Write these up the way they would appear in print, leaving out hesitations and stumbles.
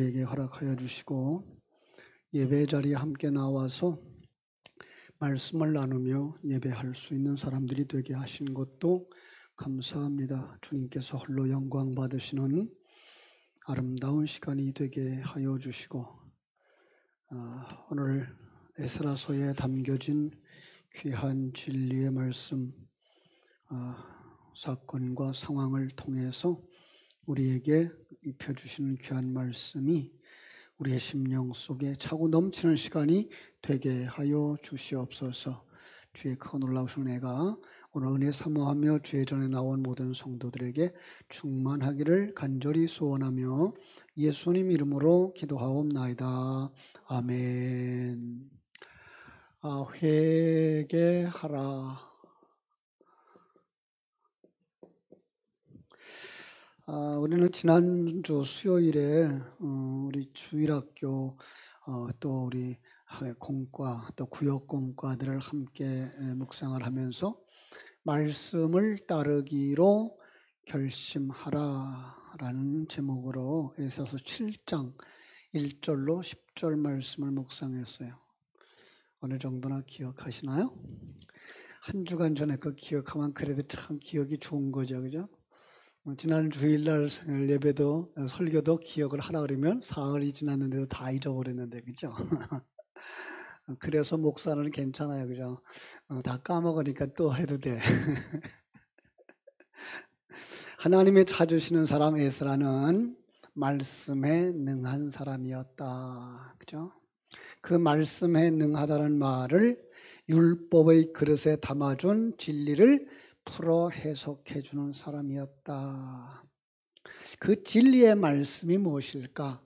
우리에게 허락하여 주시고 예배 자리에 함께 나와서 말씀을 나누며 예배할 수 있는 사람들이 되게 하신 것도 감사합니다. 주님께서 홀로 영광 받으시는 아름다운 시간이 되게 하여 주시고 오늘 에스라서에 담겨진 귀한 진리의 말씀 사건과 상황을 통해서 우리에게 입혀주시는 귀한 말씀이 우리의 심령 속에 차고 넘치는 시간이 되게 하여 주시옵소서. 주의 크고 놀라우신 은혜가 오늘 은혜 사모하며 주의 전에 나온 모든 성도들에게 충만하기를 간절히 소원하며 예수님 이름으로 기도하옵나이다. 아멘. 회개하라. 우리는 지난주 수요일에 우리 주일학교 또 우리 공과 또 구역공과들을 함께 묵상을 하면서 말씀을 따르기로 결심하라라는 제목으로 에스라서 7장 1절로 10절 말씀을 묵상했어요. 어느 정도나 기억하시나요? 한 주간 전에 그 기억하면 그래도 참 기억이 좋은 거죠, 그죠? 지난 주일날 예배도 설교도 기억을 하라 그러면 사흘이 지났는데도 다 잊어버렸는데, 그죠? 그래서 목사는 괜찮아요, 그죠? 다 까먹으니까 또 해도 돼. 하나님의 찾으시는 사람 에스라는 말씀에 능한 사람이었다, 그죠? 그 말씀에 능하다는 말을 율법의 그릇에 담아준 진리를 풀어 해석해 주는 사람이었다. 그 진리의 말씀이 무엇일까?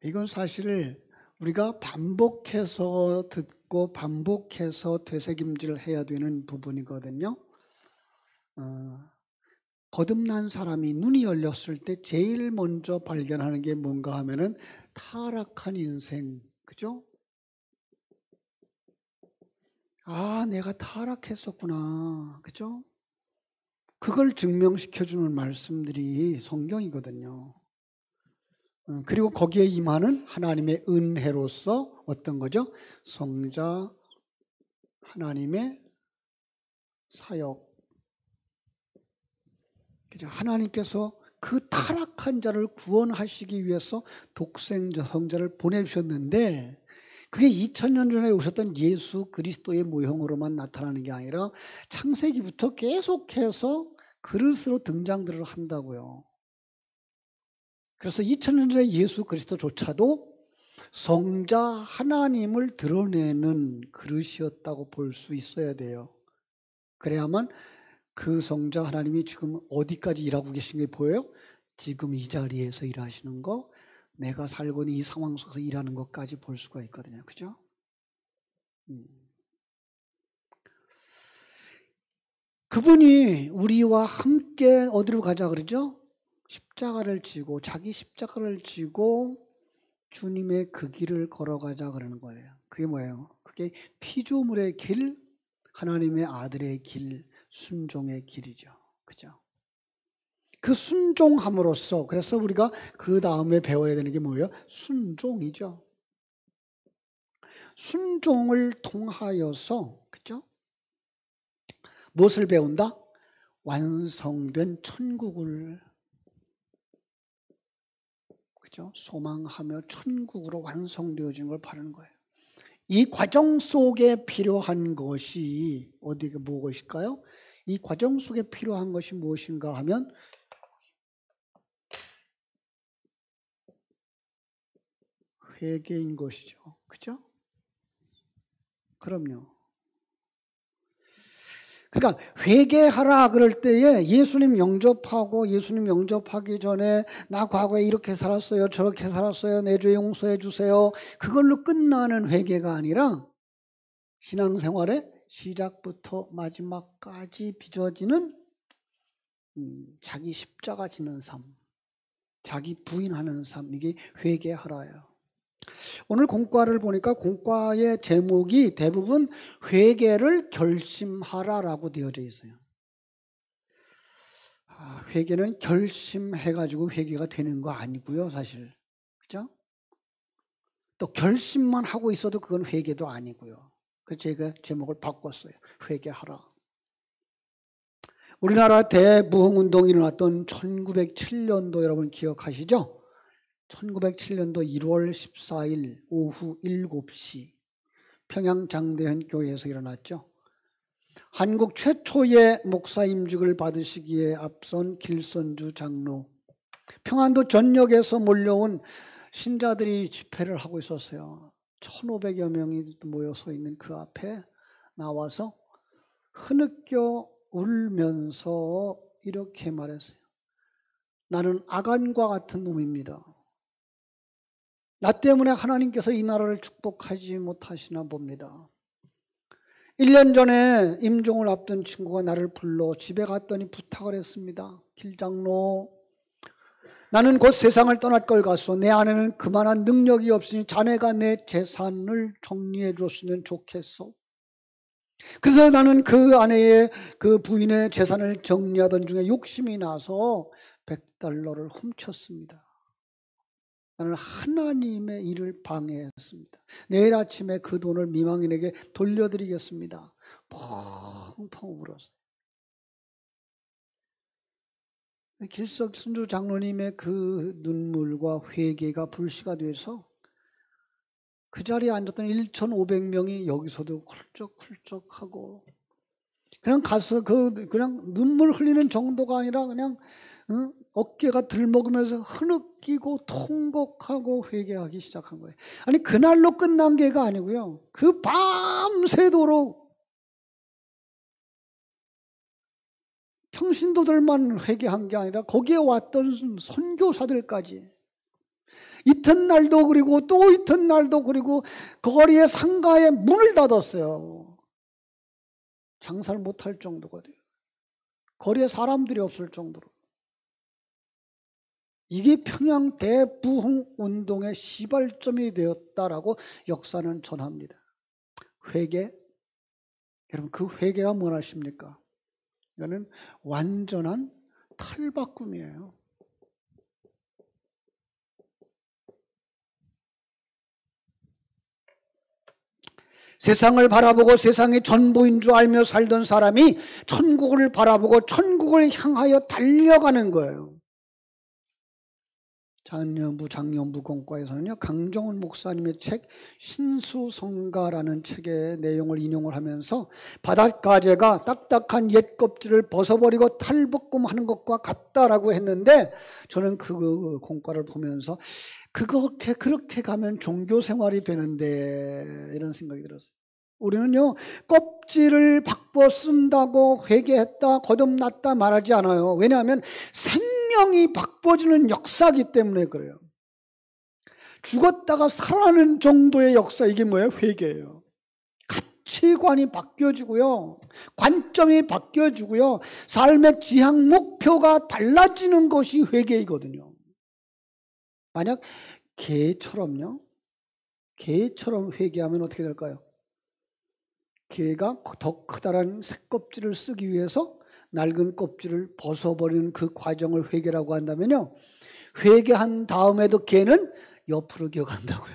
이건 사실 우리가 반복해서 듣고 반복해서 되새김질 해야 되는 부분이거든요. 거듭난 사람이 눈이 열렸을 때 제일 먼저 발견하는 게 뭔가 하면은 타락한 인생, 그죠? 내가 타락했었구나, 그죠? 그걸 증명시켜주는 말씀들이 성경이거든요. 그리고 거기에 임하는 하나님의 은혜로서 어떤 거죠? 성자 하나님의 사역. 그죠? 하나님께서 그 타락한 자를 구원하시기 위해서 독생자 성자를 보내주셨는데 그게 2000년 전에 오셨던 예수 그리스도의 모형으로만 나타나는 게 아니라 창세기부터 계속해서 그릇으로 등장들을 한다고요. 그래서 2000년 전에 예수 그리스도조차도 성자 하나님을 드러내는 그릇이었다고 볼 수 있어야 돼요. 그래야만 그 성자 하나님이 지금 어디까지 일하고 계신 게 보여요? 지금 이 자리에서 일하시는 거, 내가 살고 있는 이 상황 속에서 일하는 것까지 볼 수가 있거든요. 그죠? 그분이 우리와 함께 어디로 가자 그러죠? 십자가를 지고, 자기 십자가를 지고 주님의 그 길을 걸어가자 그러는 거예요. 그게 뭐예요? 그게 피조물의 길, 하나님의 아들의 길, 순종의 길이죠. 그죠? 그 순종함으로써, 그래서 우리가 그 다음에 배워야 되는 게 뭐예요? 순종이죠. 순종을 통하여서, 그죠? 무엇을 배운다? 완성된 천국을, 그죠? 소망하며 천국으로 완성되어진 걸 바라는 거예요. 이 과정 속에 필요한 것이 어디가 무엇일까요? 이 과정 속에 필요한 것이 무엇인가 하면 회개인 것이죠. 그죠? 그럼요. 그러니까 회개하라 그럴 때에 예수님 영접하고 예수님 영접하기 전에 나 과거에 이렇게 살았어요. 저렇게 살았어요. 내 죄 용서해 주세요. 그걸로 끝나는 회개가 아니라 신앙생활의 시작부터 마지막까지 빚어지는 자기 십자가 지는 삶, 자기 부인하는 삶, 이게 회개하라예요. 오늘 공과를 보니까 공과의 제목이 대부분 회개를 결심하라라고 되어져 있어요. 회개는 결심해가지고 회개가 되는 거 아니고요, 사실. 그죠? 또 결심만 하고 있어도 그건 회개도 아니고요. 그래서 제가 제목을 바꿨어요. 회개하라. 우리나라 대부흥운동이 일어났던 1907년도 여러분 기억하시죠? 1907년도 1월 14일 오후 7시 평양장대현 교회에서 일어났죠. 한국 최초의 목사 임직을 받으시기에 앞선 길선주 장로, 평안도 전역에서 몰려온 신자들이 집회를 하고 있었어요. 1,500여 명이 모여서 있는 그 앞에 나와서 흐느껴 울면서 이렇게 말했어요. 나는 아간과 같은 놈입니다. 나 때문에 하나님께서 이 나라를 축복하지 못하시나 봅니다. 1년 전에 임종을 앞둔 친구가 나를 불러 집에 갔더니 부탁을 했습니다. 길장로, 나는 곧 세상을 떠날 걸 같소. 내 아내는 그만한 능력이 없으니 자네가 내 재산을 정리해 줬으면 좋겠소. 그래서 나는 그 아내의 그 부인의 재산을 정리하던 중에 욕심이 나서 $100를 훔쳤습니다. 나는 하나님의 일을 방해했습니다. 내일 아침에 그 돈을 미망인에게 돌려드리겠습니다. 펑펑 울었어요. 길석순주 장로님의 그 눈물과 회개가 불씨가 돼서 그 자리에 앉았던 1,500명이 여기서도 훌쩍훌쩍하고 그냥 가서 그냥 눈물 흘리는 정도가 아니라 그냥 어깨가 들먹으면서 흐느끼고 통곡하고 회개하기 시작한 거예요. 아니 그날로 끝난 게가 아니고요. 그 밤새도록 평신도들만 회개한 게 아니라 거기에 왔던 선교사들까지 이튿날도 그리고 또 이튿날도 그리고 거리의 상가에 문을 닫았어요. 장사를 못할 정도가 돼요. 거리에 사람들이 없을 정도로. 이게 평양 대부흥 운동의 시발점이 되었다라고 역사는 전합니다. 회개, 여러분 그 회개가 뭘 아십니까? 이거는 완전한 탈바꿈이에요. 세상을 바라보고 세상의 전부인 줄 알며 살던 사람이 천국을 바라보고 천국을 향하여 달려가는 거예요. 장년부 공과에서는요, 강정훈 목사님의 책 신수성가라는 책의 내용을 인용을 하면서 바닷가재가 딱딱한 옛 껍질을 벗어버리고 탈북금하는 것과 같다라고 했는데 저는 그 공과를 보면서 그렇게 가면 종교 생활이 되는데 이런 생각이 들었어요. 우리는요 껍질을 바꿔 쓴다고 회개했다 거듭났다 말하지 않아요. 왜냐하면 생명이 바꿔지는 역사이기 때문에 그래요. 죽었다가 살아나는 정도의 역사, 이게 뭐예요? 회개예요. 가치관이 바뀌어지고요, 관점이 바뀌어지고요, 삶의 지향 목표가 달라지는 것이 회개이거든요. 만약 개처럼 회개하면 어떻게 될까요? 개가 더 커다란 새 껍질을 쓰기 위해서 낡은 껍질을 벗어버리는 그 과정을 회개라고 한다면요, 회개한 다음에도 개는 옆으로 기어간다고요.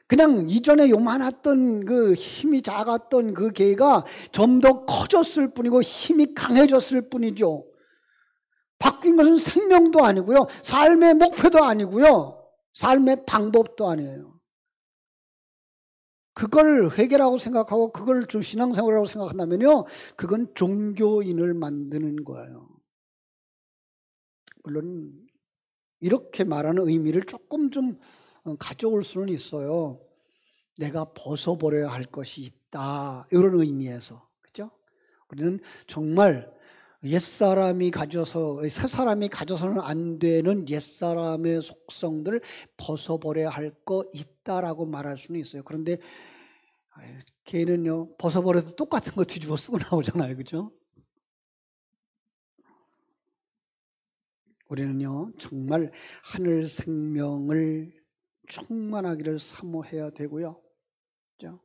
그냥 이전에 요만했던 그 힘이 작았던 그 개가 좀 더 커졌을 뿐이고 힘이 강해졌을 뿐이죠. 바뀐 것은 생명도 아니고요, 삶의 목표도 아니고요, 삶의 방법도 아니에요. 그걸 회개라고 생각하고 그걸 좀 신앙생활이라고 생각한다면요, 그건 종교인을 만드는 거예요. 물론 이렇게 말하는 의미를 조금 좀 가져올 수는 있어요. 내가 벗어버려야 할 것이 있다, 이런 의미에서. 그죠? 우리는 정말 옛사람이 가져서, 새 사람이 가져서는 안 되는 옛사람의 속성들을 벗어버려야 할 거 있다라고 말할 수는 있어요. 그런데 개는요, 벗어버려도 똑같은 거 뒤집어 쓰고 나오잖아요. 그죠? 우리는요, 정말 하늘 생명을 충만하기를 사모해야 되고요. 그죠?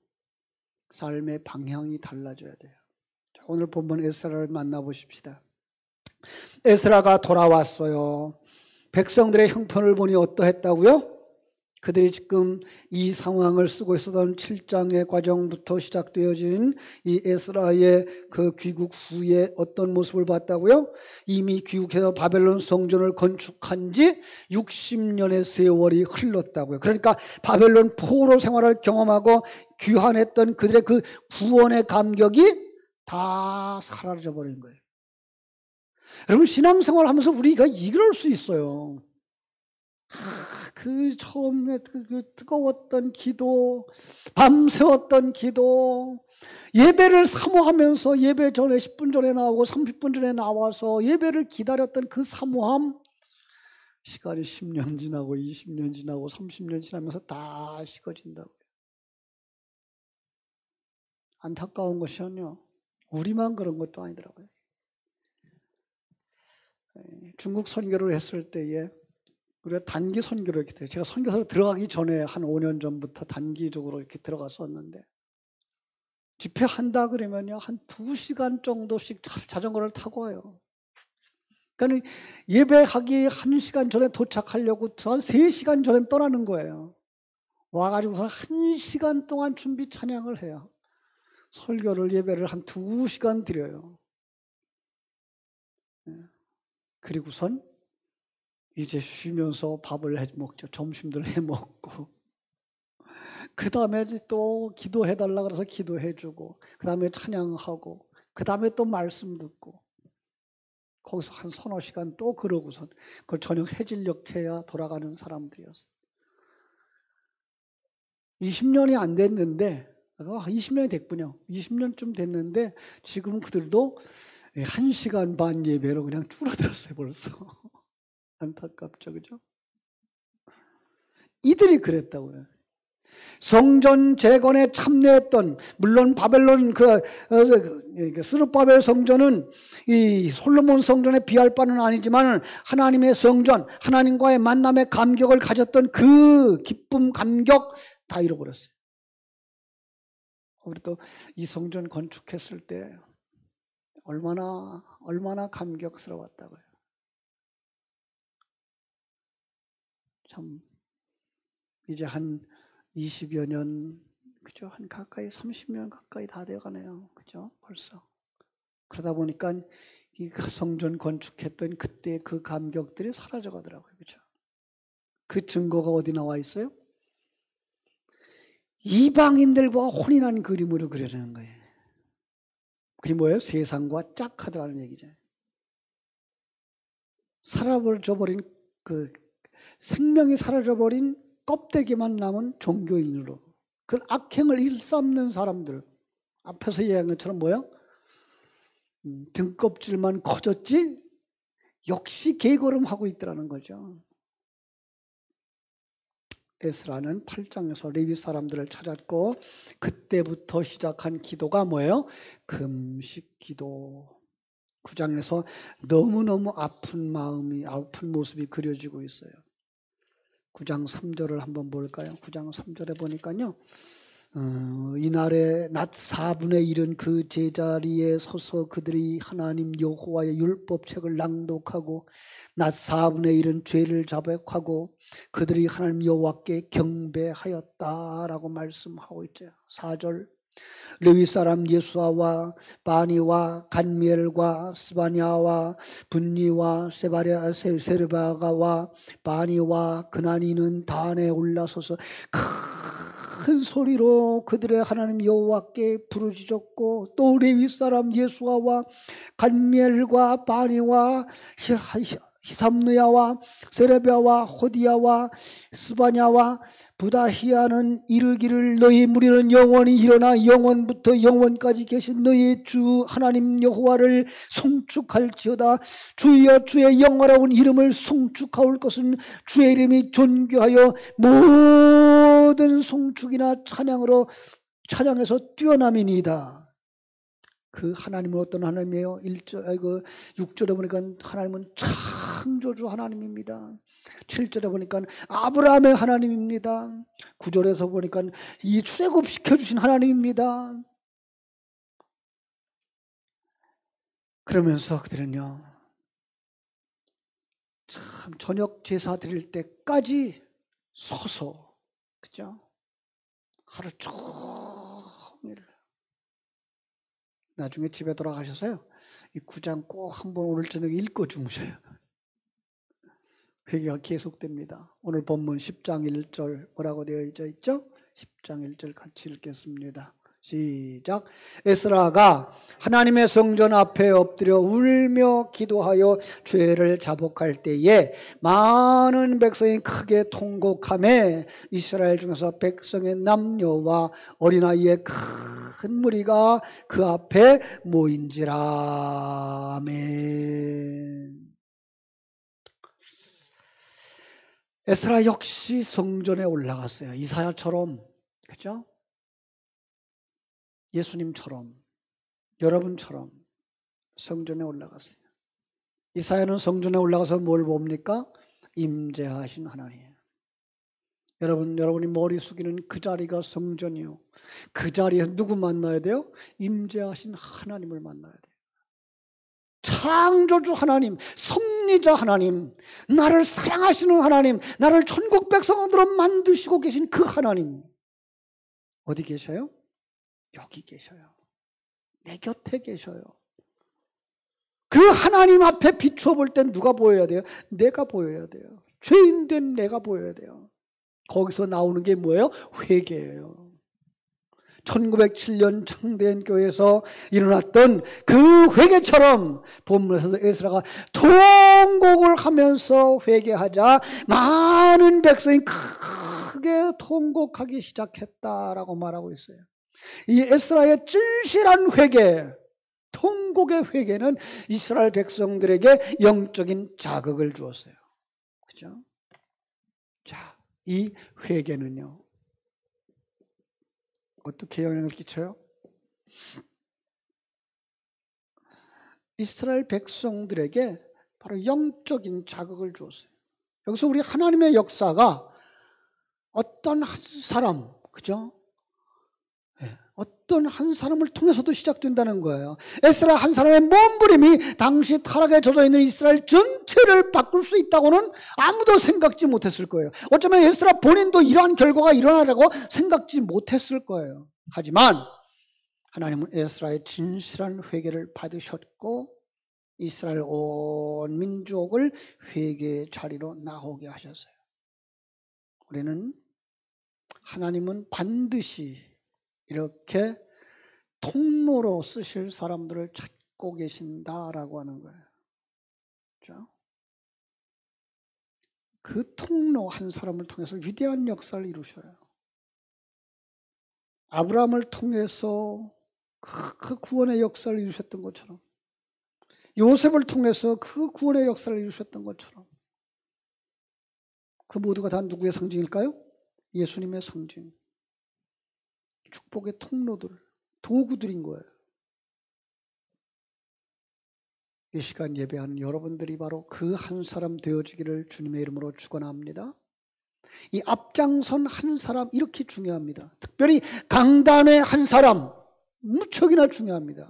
삶의 방향이 달라져야 돼요. 오늘 본문 에스라를 만나보십시다. 에스라가 돌아왔어요. 백성들의 형편을 보니 어떠했다고요? 그들이 지금 이 상황을 쓰고 있었던 7장의 과정부터 시작되어진 이 에스라의 그 귀국 후에 어떤 모습을 봤다고요? 이미 귀국해서 바벨론 성전을 건축한 지 60년의 세월이 흘렀다고요. 그러니까 바벨론 포로 생활을 경험하고 귀환했던 그들의 그 구원의 감격이 다 사라져 버린 거예요. 여러분, 신앙생활 하면서 우리가 이럴 수 있어요. 그 처음에 그 뜨거웠던 기도, 밤새웠던 기도, 예배를 사모하면서 예배 전에 10분 전에 나오고 30분 전에 나와서 예배를 기다렸던 그 사모함, 시간이 10년 지나고 20년 지나고 30년 지나면서 다 식어진다고요. 안타까운 것이요, 우리만 그런 것도 아니더라고요. 중국 선교를 했을 때에 우리가 단기 선교를 이렇게 돼요. 제가 선교사로 들어가기 전에 한 5년 전부터 단기적으로 이렇게 들어갔었는데, 집회한다 그러면요, 한 2시간 정도씩 자전거를 타고 와요. 그러니까 예배하기 1시간 전에 도착하려고 한 3시간 전에 떠나는 거예요. 와가지고서 1시간 동안 준비 찬양을 해요. 설교를, 예배를 한 2시간 드려요. 그리고선 이제 쉬면서 밥을 해 먹죠. 점심들 해 먹고. 그 다음에 또 기도해달라 그래서 기도해주고, 그 다음에 찬양하고, 그 다음에 또 말씀 듣고, 거기서 한 서너 시간 또 그러고선 그걸 저녁 해질녘해야 돌아가는 사람들이었어요. 20년이 안 됐는데, 20년이 됐군요. 20년쯤 됐는데 지금 그들도 1시간 반 예배로 그냥 줄어들었어요, 벌써. 안타깝죠, 그죠? 이들이 그랬다고요. 성전 재건에 참여했던, 물론 바벨론 스룹바벨 성전은 이 솔로몬 성전에 비할 바는 아니지만 하나님의 성전, 하나님과의 만남의 감격을 가졌던 그 기쁨, 감격 다 잃어버렸어요. 우리 또 이 성전 건축했을 때 얼마나 감격스러웠다고요. 참 이제 한 20여 년, 그죠? 한 가까이 30년 가까이 다 되어가네요. 그죠? 벌써. 그러다 보니까 이 성전 건축했던 그때 그 감격들이 사라져 가더라고요. 그죠? 그 증거가 어디 나와 있어요? 이방인들과 혼인한 그림으로 그려내는 거예요. 그게 뭐예요? 세상과 짝하더라는 얘기죠. 사라져버린 그 생명이 사라져버린 껍데기만 남은 종교인으로, 그 악행을 일삼는 사람들, 앞에서 얘기한 것처럼 뭐예요? 등껍질만 커졌지 역시 개걸음하고 있더라는 거죠. 에스라는 8장에서 레위 사람들을 찾았고 그때부터 시작한 기도가 뭐예요? 금식 기도. 9장에서 너무너무 아픈 모습이 그려지고 있어요. 9장 3절을 한번 볼까요? 9장 3절에 보니까요, 이날에 낮 4분의 1은 그 제자리에 서서 그들이 하나님 여호와의 율법책을 낭독하고 낮 4분의 1은 죄를 자백하고 그들이 하나님 여호와께 경배하였다라고 말씀하고 있죠. 4절, 레위 사람 예수아와 바니와 간미엘과 스바냐와 분니와 세르바가와 바니와 그나니는 단에 올라서서 큰 소리로 그들의 하나님 여호와께 부르짖었고, 또 레위 사람 예수아와 간미엘과 바니와 히삼느야와 세레비아와 호디야와 스바냐와 부다히야는 이르기를, 너희 무리는 영원히 일어나 영원부터 영원까지 계신 너희 주 하나님 여호와를 송축할지어다. 주여 주의 영화로운 이름을 송축하올 것은 주의 이름이 존귀하여 모든 송축이나 찬양에서 뛰어남이니이다. 그 하나님은 어떤 하나님이에요? 6절에 보니까 하나님은 창조주 하나님입니다. 7절에 보니까 아브라함의 하나님입니다. 9절에서 보니까 이 출애굽시켜주신 하나님입니다. 그러면서 그들은요, 참 저녁 제사 드릴 때까지 서서, 그죠? 하루 종일. 나중에 집에 돌아가셔서요, 이 9장 꼭 한번 오늘 저녁에 읽고 주무셔요. 회개가 계속됩니다. 오늘 본문 10장 1절 뭐라고 되어 있죠? 10장 1절 같이 읽겠습니다. 시작. 에스라가 하나님의 성전 앞에 엎드려 울며 기도하여 죄를 자복할 때에 많은 백성이 크게 통곡하며 이스라엘 중에서 백성의 남녀와 어린아이의 큰 무리가 그 앞에 모인지라. 아멘. 에스라 역시 성전에 올라갔어요. 이사야처럼, 그죠? 예수님처럼, 여러분처럼 성전에 올라갔어요. 이사야는 성전에 올라가서 뭘 봅니까? 임재하신 하나님. 여러분이 머리 숙이는 그 자리가 성전이요. 그 자리에서 누구 만나야 돼요? 임재하신 하나님을 만나야 돼요. 창조주 하나님, 섭리자 하나님, 나를 사랑하시는 하나님, 나를 천국 백성으로 만드시고 계신 그 하나님. 어디 계셔요? 여기 계셔요. 내 곁에 계셔요. 그 하나님 앞에 비추어 볼 땐 누가 보여야 돼요? 내가 보여야 돼요. 죄인된 내가 보여야 돼요. 거기서 나오는 게 뭐예요? 회개예요. 1907년 창대한 교회에서 일어났던 그 회개처럼 본문에서도 에스라가 통곡을 하면서 회개하자 많은 백성이 크게 통곡하기 시작했다라고 말하고 있어요. 이 에스라의 진실한 회개, 통곡의 회개는 이스라엘 백성들에게 영적인 자극을 주었어요. 그죠? 자, 이 회개는요, 어떻게 영향을 끼쳐요? 이스라엘 백성들에게 바로 영적인 자극을 주었어요. 여기서 우리 하나님의 역사가 어떤 한 사람, 그죠? 어떤 한 사람을 통해서도 시작된다는 거예요. 에스라 한 사람의 몸부림이 당시 타락에 젖어 있는 이스라엘 전체를 바꿀 수 있다고는 아무도 생각지 못했을 거예요. 어쩌면 에스라 본인도 이러한 결과가 일어나라고 생각지 못했을 거예요. 하지만 하나님은 에스라의 진실한 회개를 받으셨고 이스라엘 온 민족을 회개의 자리로 나오게 하셨어요. 우리는 하나님은 반드시 이렇게 통로로 쓰실 사람들을 찾고 계신다라고 하는 거예요. 그렇죠? 그 통로 한 사람을 통해서 위대한 역사를 이루셔요. 아브라함을 통해서 그 구원의 역사를 이루셨던 것처럼, 요셉을 통해서 그 구원의 역사를 이루셨던 것처럼, 그 모두가 다 누구의 상징일까요? 예수님의 상징. 축복의 통로들, 도구들인 거예요. 이 시간 예배하는 여러분들이 바로 그 한 사람 되어지기를 주님의 이름으로 축원합니다. 이 앞장선 한 사람 이렇게 중요합니다. 특별히 강단의 한 사람 무척이나 중요합니다.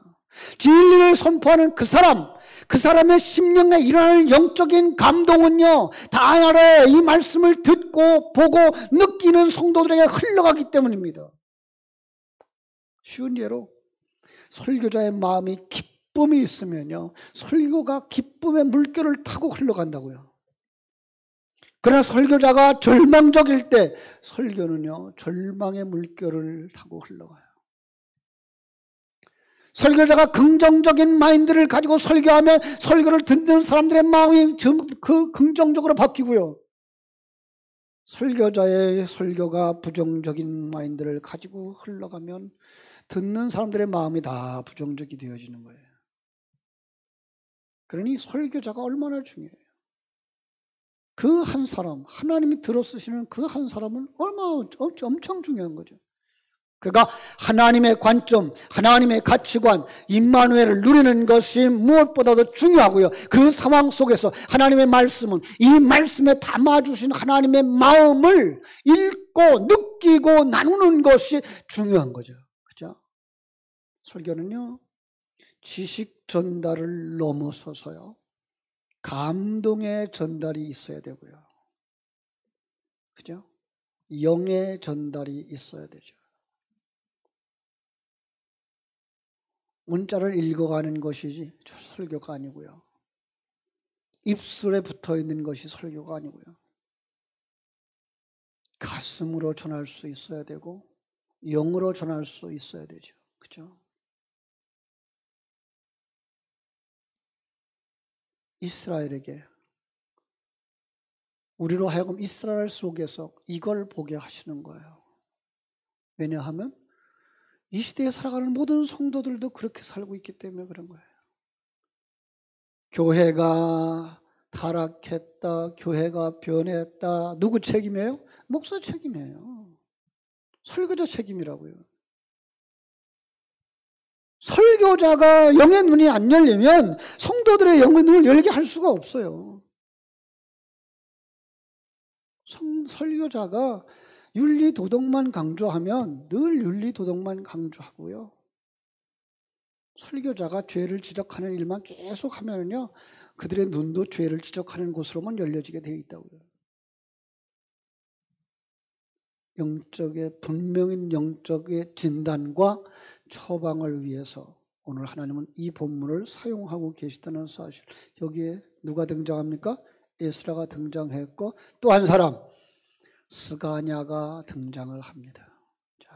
진리를 선포하는 그 사람의 심령에 일어나는 영적인 감동은요, 다 아래 이 말씀을 듣고 보고 느끼는 성도들에게 흘러가기 때문입니다. 쉬운 예로 설교자의 마음이 기쁨이 있으면요, 설교가 기쁨의 물결을 타고 흘러간다고요. 그러나 설교자가 절망적일 때 설교는요, 절망의 물결을 타고 흘러가요. 설교자가 긍정적인 마인드를 가지고 설교하면 설교를 듣는 사람들의 마음이 그 긍정적으로 바뀌고요. 설교자의 설교가 부정적인 마인드를 가지고 흘러가면 듣는 사람들의 마음이 다 부정적이 되어지는 거예요. 그러니 설교자가 얼마나 중요해요. 그 한 사람, 하나님이 들어쓰시는 그 한 사람은 엄청 중요한 거죠. 그러니까 하나님의 관점, 하나님의 가치관, 임마누엘을 누리는 것이 무엇보다도 중요하고요. 그 상황 속에서 하나님의 말씀은 이 말씀에 담아주신 하나님의 마음을 읽고 느끼고 나누는 것이 중요한 거죠. 그죠? 설교는요, 지식 전달을 넘어서서요, 감동의 전달이 있어야 되고요. 그죠? 영의 전달이 있어야 되죠. 문자를 읽어가는 것이지 설교가 아니고요. 입술에 붙어 있는 것이 설교가 아니고요. 가슴으로 전할 수 있어야 되고 영으로 전할 수 있어야 되죠. 그죠? 이스라엘에게, 우리로 하여금 이스라엘 속에서 이걸 보게 하시는 거예요. 왜냐하면 이 시대에 살아가는 모든 성도들도 그렇게 살고 있기 때문에 그런 거예요. 교회가 타락했다, 교회가 변했다. 누구 책임이에요? 목사 책임이에요. 설교자 책임이라고요. 설교자가 영의 눈이 안 열리면 성도들의 영의 눈을 열게 할 수가 없어요. 설교자가 윤리 도덕만 강조하면 늘 윤리 도덕만 강조하고요. 설교자가 죄를 지적하는 일만 계속 하면요, 그들의 눈도 죄를 지적하는 곳으로만 열려지게 되어 있다고요. 분명한 영적의 진단과 처방을 위해서 오늘 하나님은 이 본문을 사용하고 계시다는 사실. 여기에 누가 등장합니까? 에스라가 등장했고 또 한 사람, 스가냐가 등장을 합니다. 자,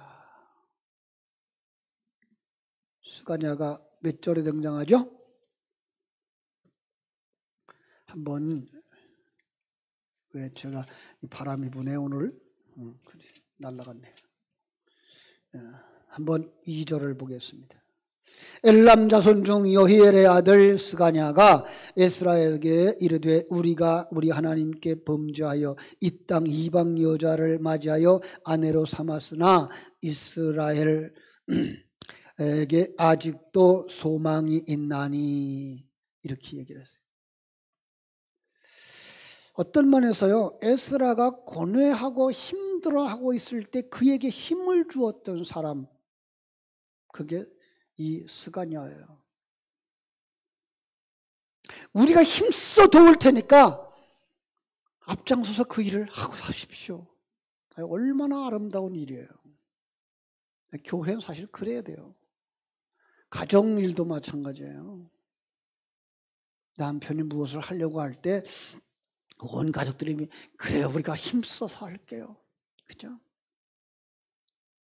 스가냐가 몇 절에 등장하죠? 한번, 왜 제가 바람이 부네 오늘? 날라갔네. 한번 2절을 보겠습니다. 엘람 자손 중 여히엘의 아들 스가냐가 에스라에게 이르되 우리가 우리 하나님께 범죄하여 이 땅 이방 여자를 맞이하여 아내로 삼았으나 이스라엘에게 아직도 소망이 있나니, 이렇게 얘기를 했어요. 어떤 면에서요, 에스라가 고뇌하고 힘들어하고 있을 때 그에게 힘을 주었던 사람, 그게 이 스가냐예요. 우리가 힘써 도울 테니까 앞장서서 그 일을 하고 하십시오. 얼마나 아름다운 일이에요. 교회는 사실 그래야 돼요. 가정일도 마찬가지예요. 남편이 무엇을 하려고 할 때 온 가족들이 그래요, 우리가 힘써서 할게요. 그죠?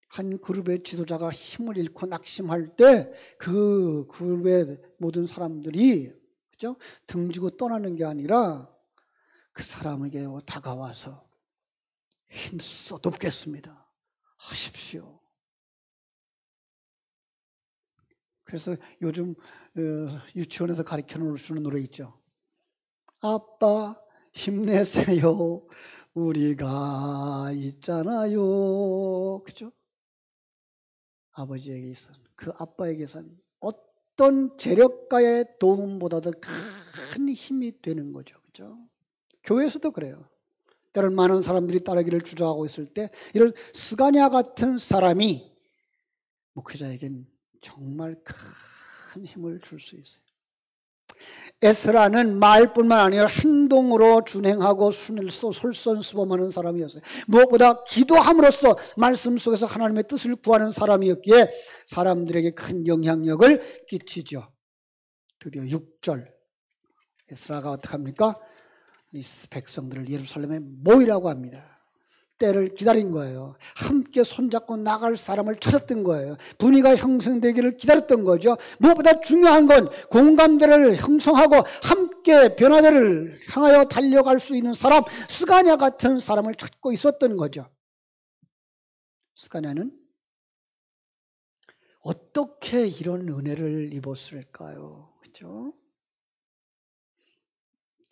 한 그룹의 지도자가 힘을 잃고 낙심할 때 그 그룹의 모든 사람들이, 그죠? 등지고 떠나는 게 아니라 그 사람에게 다가와서 힘써 돕겠습니다, 하십시오. 그래서 요즘 유치원에서 가르쳐 주는 노래 있죠. 아빠 힘내세요, 우리가 있잖아요. 그죠? 아버지에게 있어서, 그 아빠에게서는 어떤 재력가의 도움보다도 큰 힘이 되는 거죠. 그죠? 교회에서도 그래요. 때론 많은 사람들이 따르기를 주저하고 있을 때 이런 스가냐 같은 사람이 목회자에겐 정말 큰 힘을 줄 수 있어요. 에스라는 말뿐만 아니라 행동으로 준행하고 솔선수범하는 사람이었어요. 무엇보다 기도함으로써 말씀 속에서 하나님의 뜻을 구하는 사람이었기에 사람들에게 큰 영향력을 끼치죠. 드디어 6절, 에스라가 어떻게 합니까? 이 백성들을 예루살렘에 모이라고 합니다. 때를 기다린 거예요. 함께 손잡고 나갈 사람을 찾았던 거예요. 분위기가 형성되기를 기다렸던 거죠. 무엇보다 중요한 건 공감대를 형성하고 함께 변화대를 향하여 달려갈 수 있는 사람, 스가냐 같은 사람을 찾고 있었던 거죠. 스가냐는 어떻게 이런 은혜를 입었을까요? 그렇죠?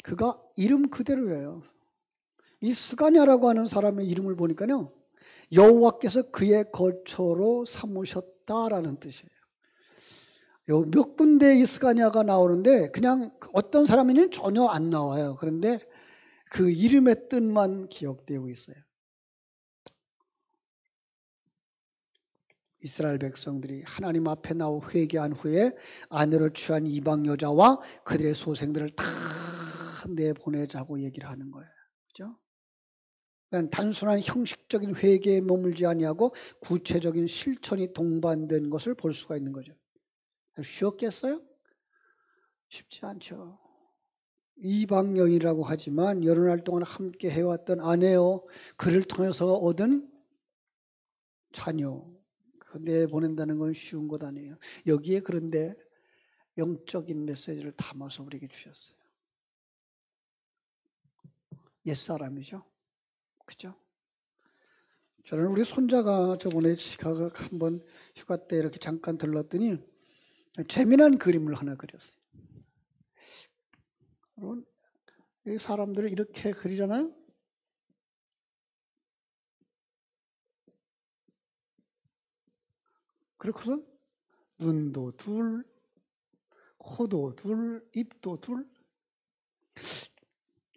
그가 이름 그대로예요. 이 스가냐라고 하는 사람의 이름을 보니까요, 여호와께서 그의 거처로 삼으셨다라는 뜻이에요. 몇 군데 이 스가냐가 나오는데 그냥 어떤 사람인지는 전혀 안 나와요. 그런데 그 이름의 뜻만 기억되고 있어요. 이스라엘 백성들이 하나님 앞에 나와 회개한 후에 아내로 취한 이방 여자와 그들의 소생들을 다 내보내자고 얘기를 하는 거예요. 그죠? 단순한 형식적인 회개에 머물지 아니하고 구체적인 실천이 동반된 것을 볼 수가 있는 거죠. 쉬웠겠어요? 쉽지 않죠. 이방 여인이라고 하지만 여러 날 동안 함께 해왔던 아내요, 그를 통해서 얻은 자녀, 내보낸다는 건 쉬운 것 아니에요. 여기에 그런데 영적인 메시지를 담아서 우리에게 주셨어요. 옛사람이죠. 그죠? 저는 우리 손자가 저번에 시카고 한번 휴가 때 이렇게 잠깐 들렀더니 재미난 그림을 하나 그렸어요. 여러분, 이 사람들을 이렇게 그리잖아요. 그렇고서 눈도 둘, 코도 둘, 입도 둘.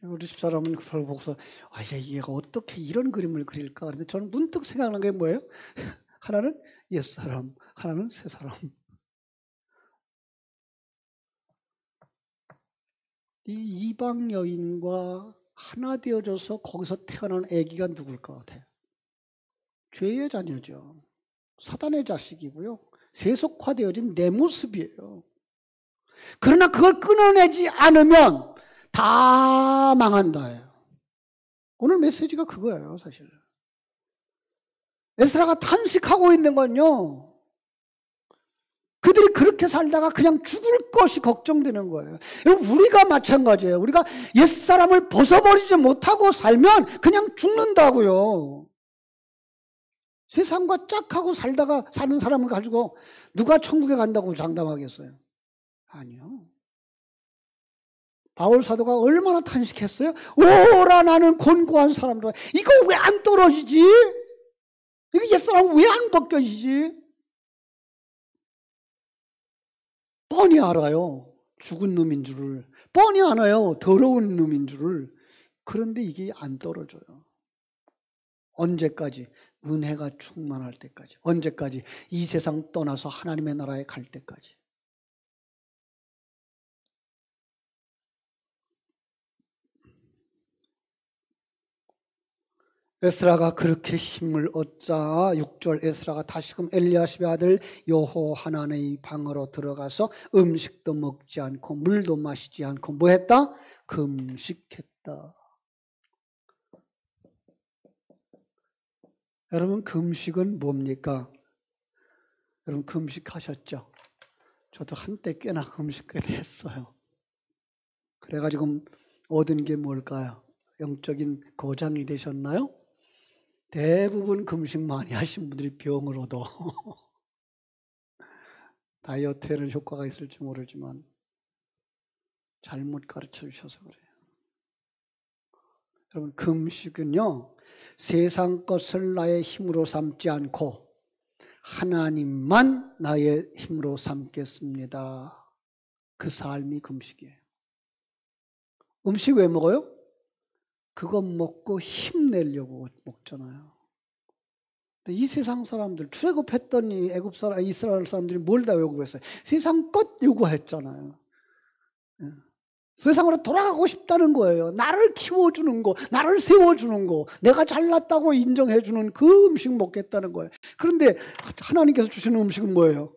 우리 집사람은 그걸 보고서 얘가 어떻게 이런 그림을 그릴까? 그런데 저는 문득 생각난 게 뭐예요? 하나는 옛사람, 하나는 새사람. 이 이방 여인과 하나 되어져서 거기서 태어난 아기가 누굴 것 같아요? 죄의 자녀죠. 사단의 자식이고요. 세속화되어진 내 모습이에요. 그러나 그걸 끊어내지 않으면 다 망한다. 오늘 메시지가 그거예요, 사실. 에스라가 탄식하고 있는 건요, 그들이 그렇게 살다가 그냥 죽을 것이 걱정되는 거예요. 우리가 마찬가지예요. 우리가 옛사람을 벗어버리지 못하고 살면 그냥 죽는다고요. 세상과 짝하고 살다가 사는 사람을 가지고 누가 천국에 간다고 장담하겠어요? 아니요. 바울 사도가 얼마나 탄식했어요? 오라 나는 곤고한 사람들. 이거 왜 안 떨어지지? 이거 옛사람 왜 안 벗겨지지? 뻔히 알아요. 죽은 놈인 줄을. 뻔히 알아요. 더러운 놈인 줄을. 그런데 이게 안 떨어져요. 언제까지? 은혜가 충만할 때까지. 언제까지? 이 세상 떠나서 하나님의 나라에 갈 때까지. 에스라가 그렇게 힘을 얻자 6절 에스라가 다시금 엘리야십의 아들 여호하난의 방으로 들어가서 음식도 먹지 않고 물도 마시지 않고 뭐 했다? 금식했다. 여러분, 금식은 뭡니까? 여러분, 금식하셨죠? 저도 한때 꽤나 금식을 했어요. 그래가지고 얻은 게 뭘까요? 영적인 고장이 되셨나요? 대부분 금식 많이 하신 분들이 병을 얻어. 다이어트에는 효과가 있을지 모르지만 잘못 가르쳐 주셔서 그래요. 여러분, 금식은요, 세상 것을 나의 힘으로 삼지 않고 하나님만 나의 힘으로 삼겠습니다. 그 삶이 금식이에요. 음식 왜 먹어요? 그거 먹고 힘내려고 먹잖아요. 이 세상 사람들, 출애굽했더니 애굽 사람, 이스라엘 사람들이 뭘 다 요구했어요? 세상 것 요구했잖아요. 세상으로 돌아가고 싶다는 거예요. 나를 키워주는 거, 나를 세워주는 거, 내가 잘났다고 인정해주는 그 음식 먹겠다는 거예요. 그런데 하나님께서 주시는 음식은 뭐예요?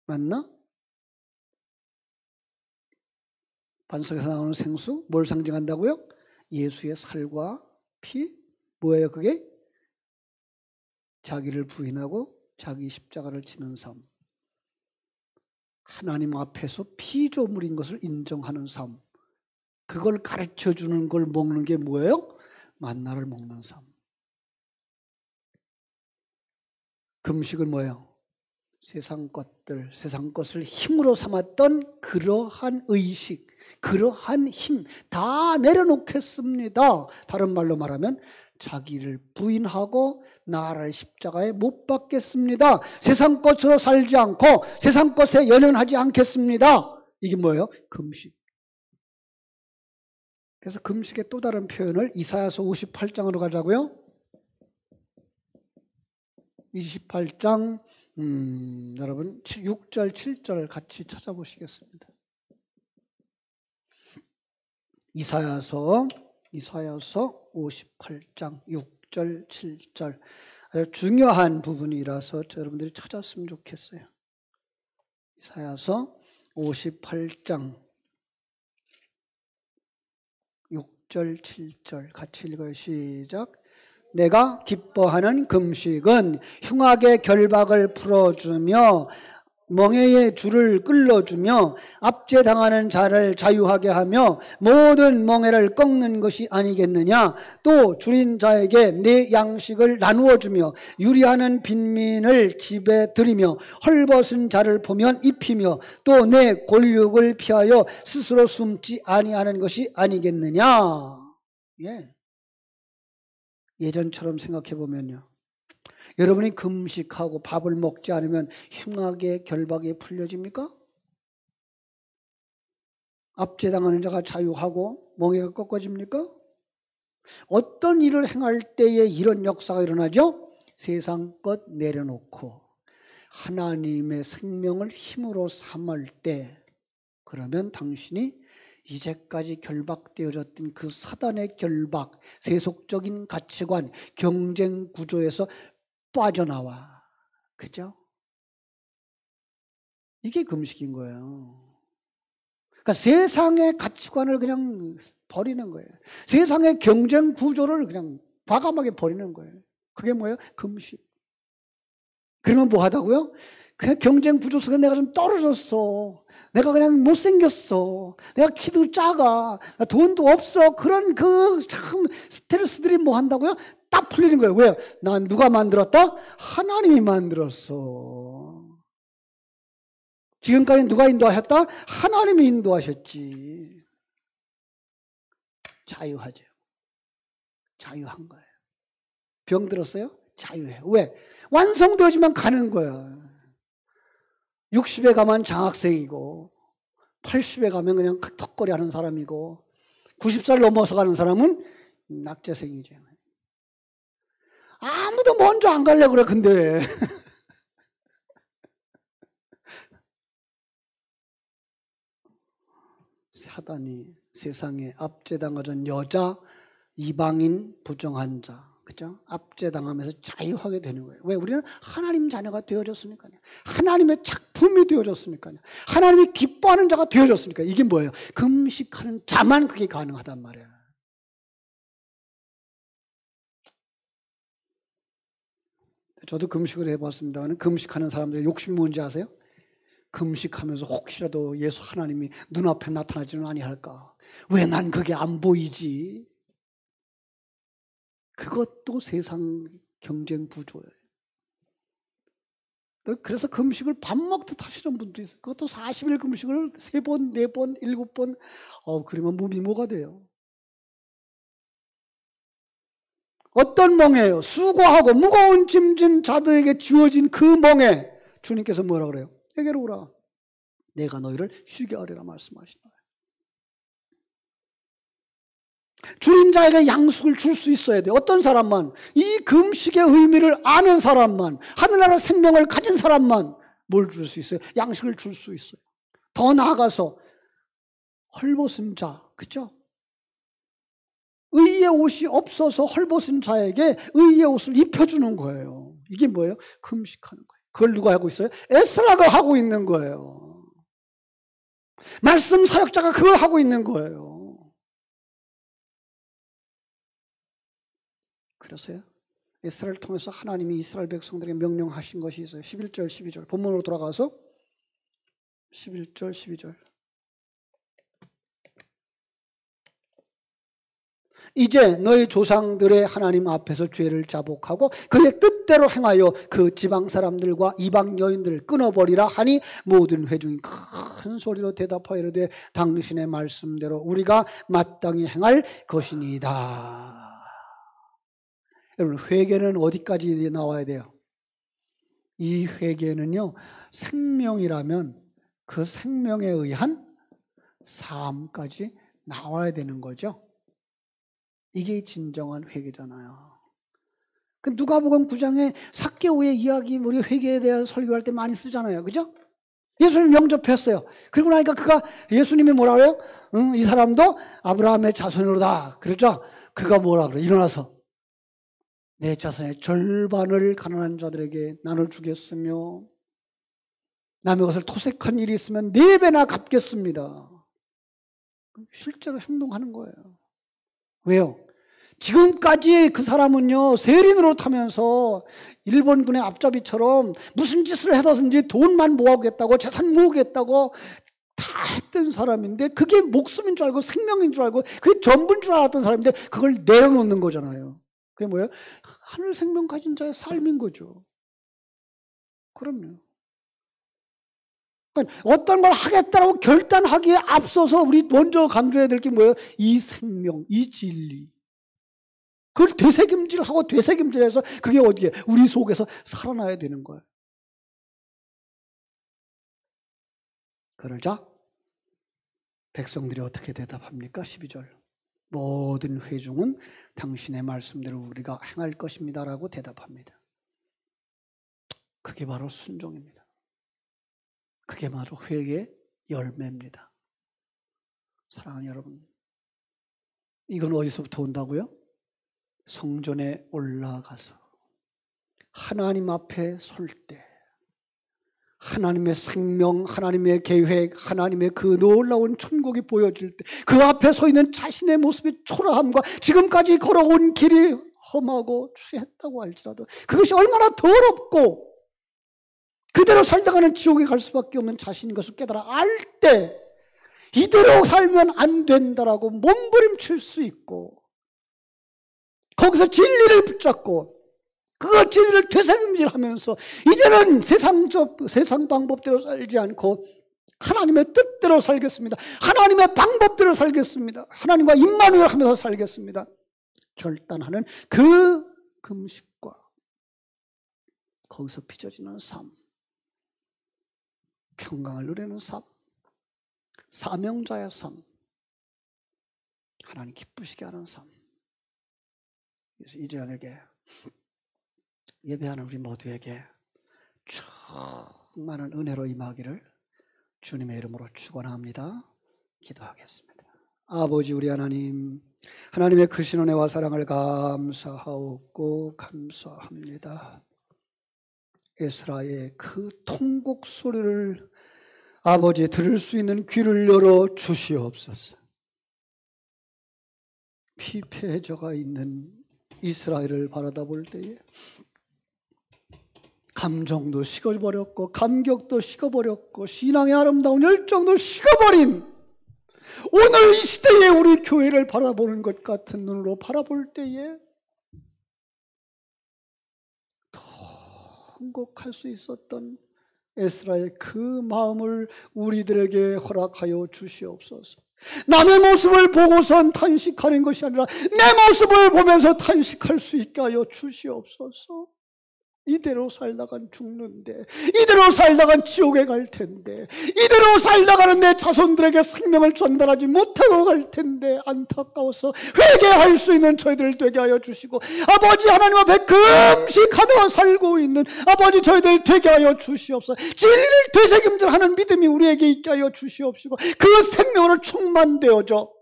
맞나? 반석에서 나오는 생수, 뭘 상징한다고요? 예수의 살과 피, 뭐예요 그게? 자기를 부인하고 자기 십자가를 지는 삶. 하나님 앞에서 피조물인 것을 인정하는 삶. 그걸 가르쳐주는 걸 먹는 게 뭐예요? 만나를 먹는 삶. 금식은 뭐예요? 세상 것들, 세상 것을 힘으로 삼았던 그러한 의식, 그러한 힘 다 내려놓겠습니다. 다른 말로 말하면 자기를 부인하고 나를 십자가에 못 박겠습니다. 세상 것으로 살지 않고 세상 것에 연연하지 않겠습니다. 이게 뭐예요? 금식. 그래서 금식의 또 다른 표현을 이사야서 58장으로 가자고요. 28장 여러분 6절 7절 같이 찾아보시겠습니다. 이사야서 58장 6절 7절 아주 중요한 부분이라서 여러분들이 찾았으면 좋겠어요. 이사야서 58장 6절 7절 같이 읽어요. 시작. 내가 기뻐하는 금식은 흉악의 결박을 풀어주며 멍에의 줄을 끌어주며 압제당하는 자를 자유하게 하며 모든 멍에를 꺾는 것이 아니겠느냐. 또 줄인 자에게 내 양식을 나누어 주며 유리하는 빈민을 집에 들이며 헐벗은 자를 보면 입히며 또 내 골육을 피하여 스스로 숨지 아니하는 것이 아니겠느냐. 예전처럼 생각해 보면요, 여러분이 금식하고 밥을 먹지 않으면 흉악의 결박이 풀려집니까? 압제당하는 자가 자유하고 멍에가 꺾어집니까? 어떤 일을 행할 때에 이런 역사가 일어나죠? 세상 것 내려놓고 하나님의 생명을 힘으로 삼을 때, 그러면 당신이 이제까지 결박되어졌던 그 사단의 결박, 세속적인 가치관, 경쟁 구조에서 빠져나와. 그죠? 이게 금식인 거예요. 그러니까 세상의 가치관을 그냥 버리는 거예요. 세상의 경쟁 구조를 그냥 과감하게 버리는 거예요. 그게 뭐예요? 금식. 그러면 뭐 하다고요? 그냥 경쟁 구조 속에 내가 좀 떨어졌어. 내가 그냥 못생겼어. 내가 키도 작아. 돈도 없어. 그런 그 참 스트레스들이 뭐 한다고요? 딱 풀리는 거예요. 왜요? 난 누가 만들었다? 하나님이 만들었어. 지금까지 누가 인도하셨다? 하나님이 인도하셨지. 자유하죠. 자유한 거예요. 병 들었어요? 자유해요. 왜? 완성되어지면 가는 거야. 60에 가면 장학생이고 80에 가면 그냥 턱걸이 하는 사람이고 90살 넘어서 가는 사람은 낙제생이죠. 아무도 먼저 안 가려고 그래. 근데 사단이 세상에 압제당하던 여자, 이방인, 부정한 자, 그죠? 압제당하면서 자유하게 되는 거예요. 왜? 우리는 하나님 자녀가 되어졌으니까요. 하나님의 작품이 되어졌으니까요. 하나님이 기뻐하는 자가 되어졌으니까. 이게 뭐예요? 금식하는 자만 그게 가능하단 말이에요. 저도 금식을 해봤습니다만 금식하는 사람들의 욕심이 뭔지 아세요? 금식하면서 혹시라도 예수 하나님이 눈앞에 나타나지는 아니할까? 왜 난 그게 안 보이지? 그것도 세상 경쟁 구조예요. 그래서 금식을 밥 먹듯 하시는 분도 있어요. 그것도 40일 금식을 3번, 4번, 7번. 그러면 몸이 뭐가 돼요? 어떤 멍에요? 수고하고 무거운 짐진 자들에게 주어진 그 멍에 주님께서 뭐라 그래요? 내게로 오라. 내가 너희를 쉬게 하리라 말씀하시는 거예요. 줄인 자에게 양식을 줄 수 있어야 돼요. 어떤 사람만, 이 금식의 의미를 아는 사람만, 하늘나라 생명을 가진 사람만 뭘 줄 수 있어요? 양식을 줄 수 있어요. 더 나아가서 헐벗은 자, 그죠? 의의 옷이 없어서 헐벗은 자에게 의의 옷을 입혀주는 거예요. 이게 뭐예요? 금식하는 거예요. 그걸 누가 하고 있어요? 에스라가 하고 있는 거예요. 말씀 사역자가 그걸 하고 있는 거예요. 그래서요, 에스라를 통해서 하나님이 이스라엘 백성들에게 명령하신 것이 있어요. 11절, 12절. 본문으로 돌아가서 11절, 12절. 이제 너희 조상들의 하나님 앞에서 죄를 자복하고 그의 뜻대로 행하여 그 지방 사람들과 이방 여인들을 끊어버리라 하니 모든 회중이 큰 소리로 대답하여 이르되 당신의 말씀대로 우리가 마땅히 행할 것이니이다. 여러분, 회개는 어디까지 나와야 돼요? 이 회개는요, 생명이라면 그 생명에 의한 삶까지 나와야 되는 거죠. 이게 진정한 회개잖아요. 누가복음 9장에 삭개오의 이야기, 우리 회개에 대한 설교할 때 많이 쓰잖아요. 그죠? 예수님 영접했어요. 그리고 나니까 그가, 예수님이 뭐라 그래요? 이 사람도 아브라함의 자손으로다. 그러죠? 그가 뭐라 그래요? 일어나서 내 자손의 절반을 가난한 자들에게 나눠주겠으며 남의 것을 토색한 일이 있으면 4배나 갚겠습니다. 실제로 행동하는 거예요. 왜요? 지금까지 그 사람은요, 세린으로 타면서 일본군의 앞잡이처럼 무슨 짓을 해서든지 돈만 모아오겠다고, 재산 모으겠다고 다 했던 사람인데, 그게 목숨인 줄 알고 생명인 줄 알고 그게 전부인 줄 알았던 사람인데 그걸 내려놓는 거잖아요. 그게 뭐예요? 하늘 생명 가진 자의 삶인 거죠. 그럼요. 그러니까 어떤 걸 하겠다라고 결단하기에 앞서서 우리 먼저 강조해야 될 게 뭐예요? 이 생명, 이 진리. 그걸 되새김질하고 되새김질해서 그게 어디에? 우리 속에서 살아나야 되는 거예요. 그러자 백성들이 어떻게 대답합니까? 12절. 모든 회중은 당신의 말씀대로 우리가 행할 것입니다 라고 대답합니다. 그게 바로 순종입니다. 그게 바로 회개의 열매입니다. 사랑하는 여러분, 이건 어디서부터 온다고요? 성전에 올라가서 하나님 앞에 설 때 하나님의 생명, 하나님의 계획, 하나님의 그 놀라운 천국이 보여질 때 그 앞에 서 있는 자신의 모습이 초라함과 지금까지 걸어온 길이 험하고 추했다고 할지라도 그것이 얼마나 더럽고 그대로 살다가는 지옥에 갈 수밖에 없는 자신인 것을 깨달아 알 때 이대로 살면 안 된다라고 몸부림칠 수 있고 거기서 진리를 붙잡고 그 진리를 되새김질하면서 이제는 세상 방법대로 살지 않고 하나님의 뜻대로 살겠습니다. 하나님의 방법대로 살겠습니다. 하나님과 임마누엘 하면서 살겠습니다. 결단하는 그 금식과 거기서 빚어지는 삶, 평강을 누리는 삶, 사명자의 삶, 하나님 기쁘시게 하는 삶. 그래서 이 저녁에 예배하는 우리 모두에게 충만한 은혜로 임하기를 주님의 이름으로 축원합니다. 기도하겠습니다. 아버지 우리 하나님, 하나님의 크신 은혜와 사랑을 감사하옵고 감사합니다. 에스라의 그 통곡 소리를 아버지 들을 수 있는 귀를 열어 주시옵소서. 피폐해져가 있는 이스라엘을 바라다 볼 때에 감정도 식어버렸고 감격도 식어버렸고 신앙의 아름다운 열정도 식어버린 오늘 이 시대에 우리 교회를 바라보는 것 같은 눈으로 바라볼 때에 통곡할 수 있었던 에스라의 그 마음을 우리들에게 허락하여 주시옵소서. 남의 모습을 보고선 탄식하는 것이 아니라 내 모습을 보면서 탄식할 수 있게 하여 주시옵소서. 이대로 살다간 죽는데, 이대로 살다간 지옥에 갈 텐데, 이대로 살다가는 내 자손들에게 생명을 전달하지 못하고 갈 텐데 안타까워서 회개할 수 있는 저희들 되게 하여 주시고, 아버지 하나님 앞에 금식하며 살고 있는 아버지 저희들 되게 하여 주시옵소서. 진리를 되새김질하는 믿음이 우리에게 있게 하여 주시옵시고 그 생명으로 충만되어져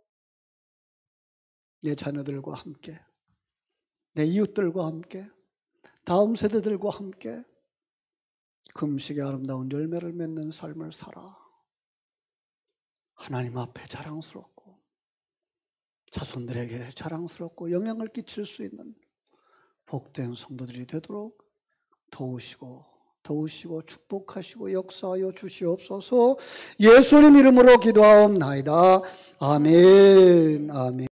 내 자녀들과 함께, 내 이웃들과 함께, 다음 세대들과 함께 금식의 아름다운 열매를 맺는 삶을 살아 하나님 앞에 자랑스럽고 자손들에게 자랑스럽고 영향을 끼칠 수 있는 복된 성도들이 되도록 도우시고 축복하시고 역사하여 주시옵소서. 예수님 이름으로 기도하옵나이다. 아멘. 아멘.